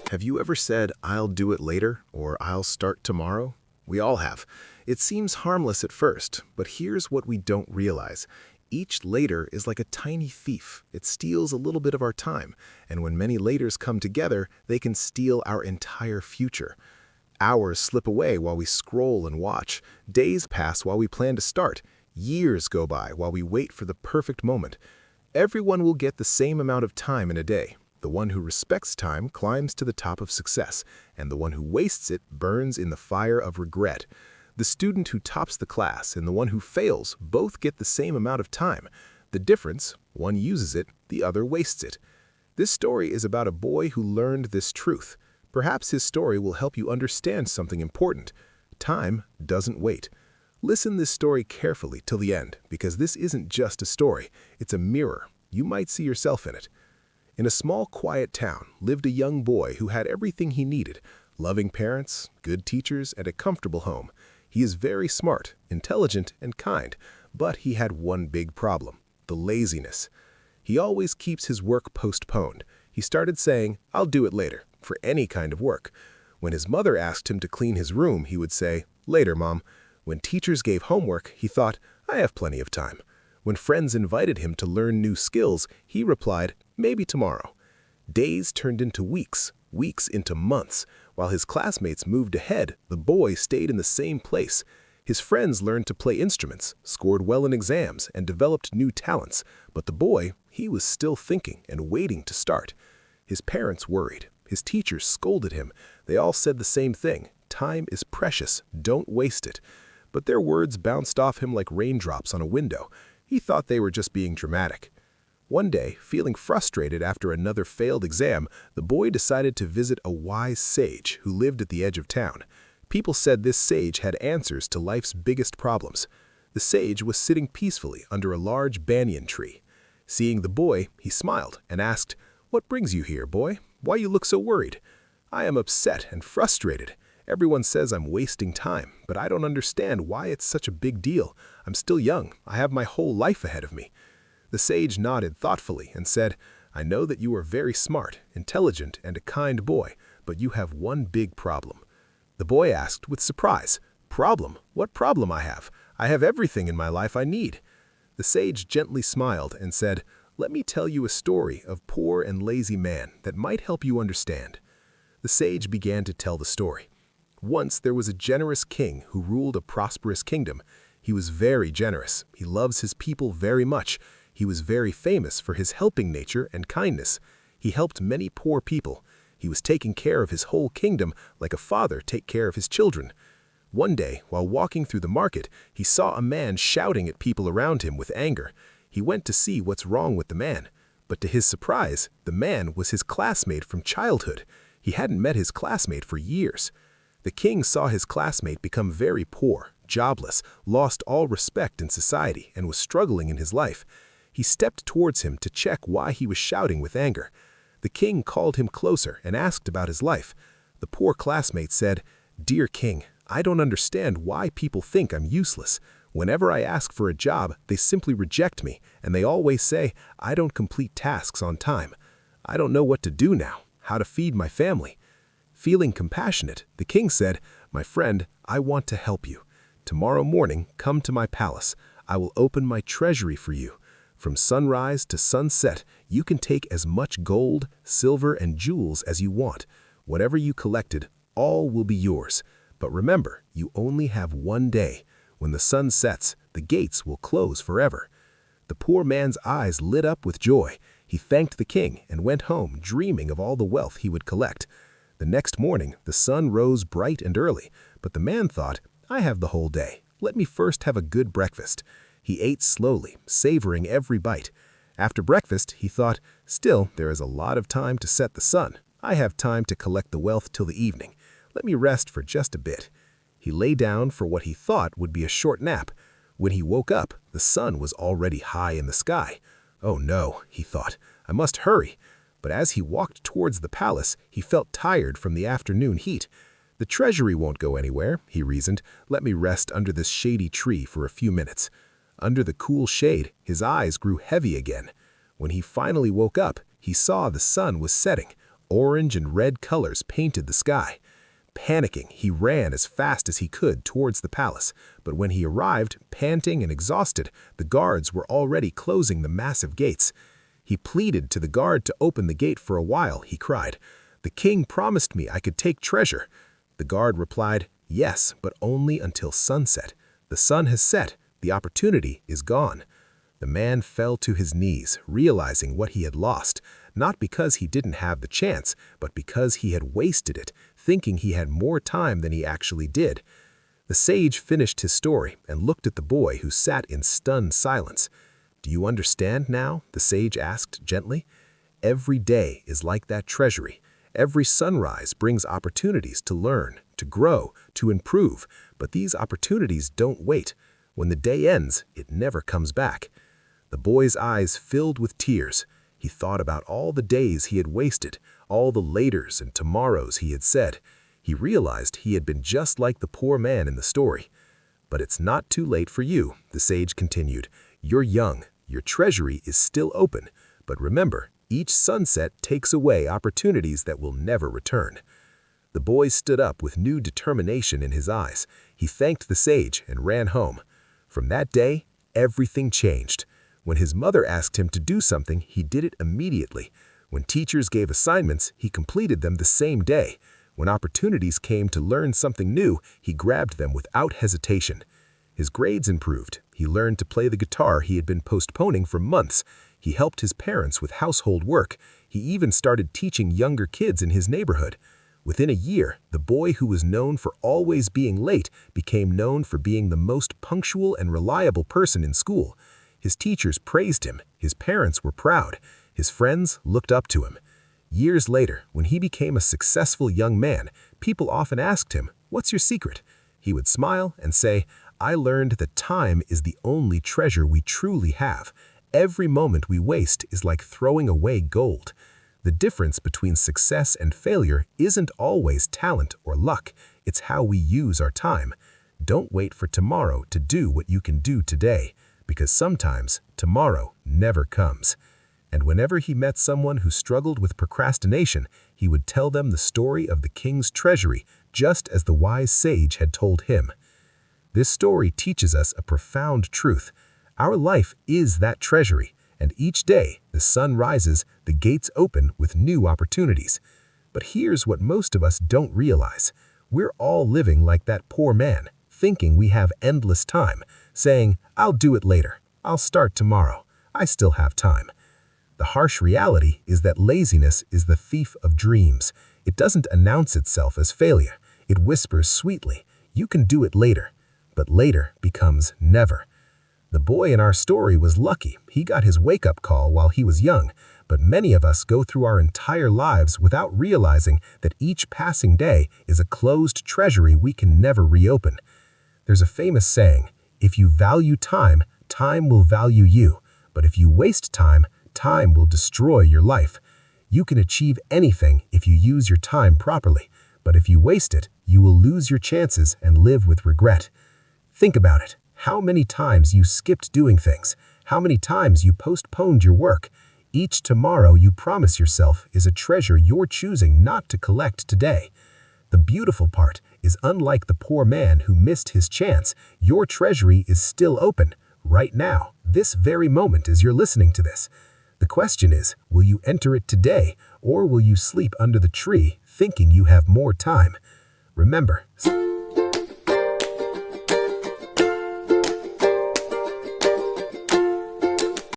Have you ever said, "I'll do it later," or "I'll start tomorrow"? We all have. It seems harmless at first, but here's what we don't realize. Each later is like a tiny thief. It steals a little bit of our time, and when many laters come together, they can steal our entire future. Hours slip away while we scroll and watch. Days pass while we plan to start. Years go by while we wait for the perfect moment. Everyone will get the same amount of time in a day. The one who respects time climbs to the top of success, and the one who wastes it burns in the fire of regret. The student who tops the class and the one who fails both get the same amount of time. The difference, one uses it, the other wastes it. This story is about a boy who learned this truth. Perhaps his story will help you understand something important. Time doesn't wait. Listen this story carefully till the end, because this isn't just a story, it's a mirror. You might see yourself in it. In a small, quiet town lived a young boy who had everything he needed: loving parents, good teachers, and a comfortable home. He is very smart, intelligent, and kind, but he had one big problem: the laziness. He always keeps his work postponed. He started saying, "I'll do it later," for any kind of work. When his mother asked him to clean his room, he would say, "Later, Mom." When teachers gave homework, he thought, "I have plenty of time." When friends invited him to learn new skills, he replied, "Maybe tomorrow." Days turned into weeks, weeks into months. While his classmates moved ahead, the boy stayed in the same place. His friends learned to play instruments, scored well in exams, and developed new talents. But the boy, he was still thinking and waiting to start. His parents worried. His teachers scolded him. They all said the same thing: time is precious, don't waste it. But their words bounced off him like raindrops on a window. He thought they were just being dramatic. One day, feeling frustrated after another failed exam, the boy decided to visit a wise sage who lived at the edge of town. People said this sage had answers to life's biggest problems. The sage was sitting peacefully under a large banyan tree. Seeing the boy, he smiled and asked, "What brings you here, boy? Why you look so worried?" "I am upset and frustrated. Everyone says I'm wasting time, but I don't understand why it's such a big deal. I'm still young. I have my whole life ahead of me." The sage nodded thoughtfully and said, "I know that you are very smart, intelligent, and a kind boy, but you have one big problem." The boy asked with surprise, "Problem? What problem I have? I have everything in my life I need." The sage gently smiled and said, "Let me tell you a story of poor and lazy man that might help you understand." The sage began to tell the story. Once there was a generous king who ruled a prosperous kingdom. He was very generous. He loves his people very much. He was very famous for his helping nature and kindness. He helped many poor people. He was taking care of his whole kingdom like a father takes care of his children. One day, while walking through the market, he saw a man shouting at people around him with anger. He went to see what's wrong with the man. But to his surprise, the man was his classmate from childhood. He hadn't met his classmate for years. The king saw his classmate become very poor, jobless, lost all respect in society, and was struggling in his life. He stepped towards him to check why he was shouting with anger. The king called him closer and asked about his life. The poor classmate said, "Dear king, I don't understand why people think I'm useless. Whenever I ask for a job, they simply reject me, and they always say I don't complete tasks on time. I don't know what to do now, how to feed my family." Feeling compassionate, the king said, "My friend, I want to help you. Tomorrow morning, come to my palace. I will open my treasury for you. From sunrise to sunset, you can take as much gold, silver, and jewels as you want. Whatever you collected, all will be yours. But remember, you only have one day. When the sun sets, the gates will close forever." The poor man's eyes lit up with joy. He thanked the king and went home dreaming of all the wealth he would collect. The next morning, the sun rose bright and early, but the man thought, "I have the whole day. Let me first have a good breakfast." He ate slowly, savoring every bite. After breakfast, he thought, "Still, there is a lot of time to set the sun. I have time to collect the wealth till the evening. Let me rest for just a bit." He lay down for what he thought would be a short nap. When he woke up, the sun was already high in the sky. "Oh no," he thought, "I must hurry." But as he walked towards the palace, he felt tired from the afternoon heat. "The treasury won't go anywhere," he reasoned. "Let me rest under this shady tree for a few minutes." Under the cool shade, his eyes grew heavy again. When he finally woke up, he saw the sun was setting. Orange and red colors painted the sky. Panicking, he ran as fast as he could towards the palace, but when he arrived, panting and exhausted, the guards were already closing the massive gates. He pleaded to the guard to open the gate for a while, he cried. "The king promised me I could take treasure." The guard replied, "Yes, but only until sunset. The sun has set, the opportunity is gone." The man fell to his knees, realizing what he had lost, not because he didn't have the chance, but because he had wasted it, thinking he had more time than he actually did. The sage finished his story and looked at the boy who sat in stunned silence. "Do you understand now?" the sage asked gently. "Every day is like that treasury. Every sunrise brings opportunities to learn, to grow, to improve, but these opportunities don't wait. When the day ends, it never comes back." The boy's eyes filled with tears. He thought about all the days he had wasted, all the laters and tomorrows he had said. He realized he had been just like the poor man in the story. "But it's not too late for you," the sage continued. "You're young, your treasury is still open, but remember, each sunset takes away opportunities that will never return." The boy stood up with new determination in his eyes. He thanked the sage and ran home. From that day, everything changed. When his mother asked him to do something, he did it immediately. When teachers gave assignments, he completed them the same day. When opportunities came to learn something new, he grabbed them without hesitation. His grades improved. He learned to play the guitar he had been postponing for months. He helped his parents with household work. He even started teaching younger kids in his neighborhood. Within a year, the boy who was known for always being late became known for being the most punctual and reliable person in school. His teachers praised him, his parents were proud, his friends looked up to him. Years later, when he became a successful young man, people often asked him, "What's your secret?" He would smile and say, "I learned that time is the only treasure we truly have. Every moment we waste is like throwing away gold." The difference between success and failure isn't always talent or luck, it's how we use our time. Don't wait for tomorrow to do what you can do today, because sometimes tomorrow never comes. And whenever he met someone who struggled with procrastination, he would tell them the story of the king's treasury, just as the wise sage had told him. This story teaches us a profound truth. Our life is that treasury, and each day the sun rises, the gates open with new opportunities. But here's what most of us don't realize. We're all living like that poor man, thinking we have endless time, saying, "I'll do it later, I'll start tomorrow, I still have time." The harsh reality is that laziness is the thief of dreams. It doesn't announce itself as failure. It whispers sweetly, "You can do it later." But later becomes never. The boy in our story was lucky. He got his wake-up call while he was young, but many of us go through our entire lives without realizing that each passing day is a closed treasury we can never reopen. There's a famous saying, "If you value time, time will value you. But if you waste time, time will destroy your life." You can achieve anything if you use your time properly, but if you waste it, you will lose your chances and live with regret. Think about it. How many times you skipped doing things? How many times you postponed your work? Each tomorrow you promise yourself is a treasure you're choosing not to collect today. The beautiful part is, unlike the poor man who missed his chance, your treasury is still open, right now, this very moment as you're listening to this. The question is, will you enter it today, or will you sleep under the tree thinking you have more time? Remember,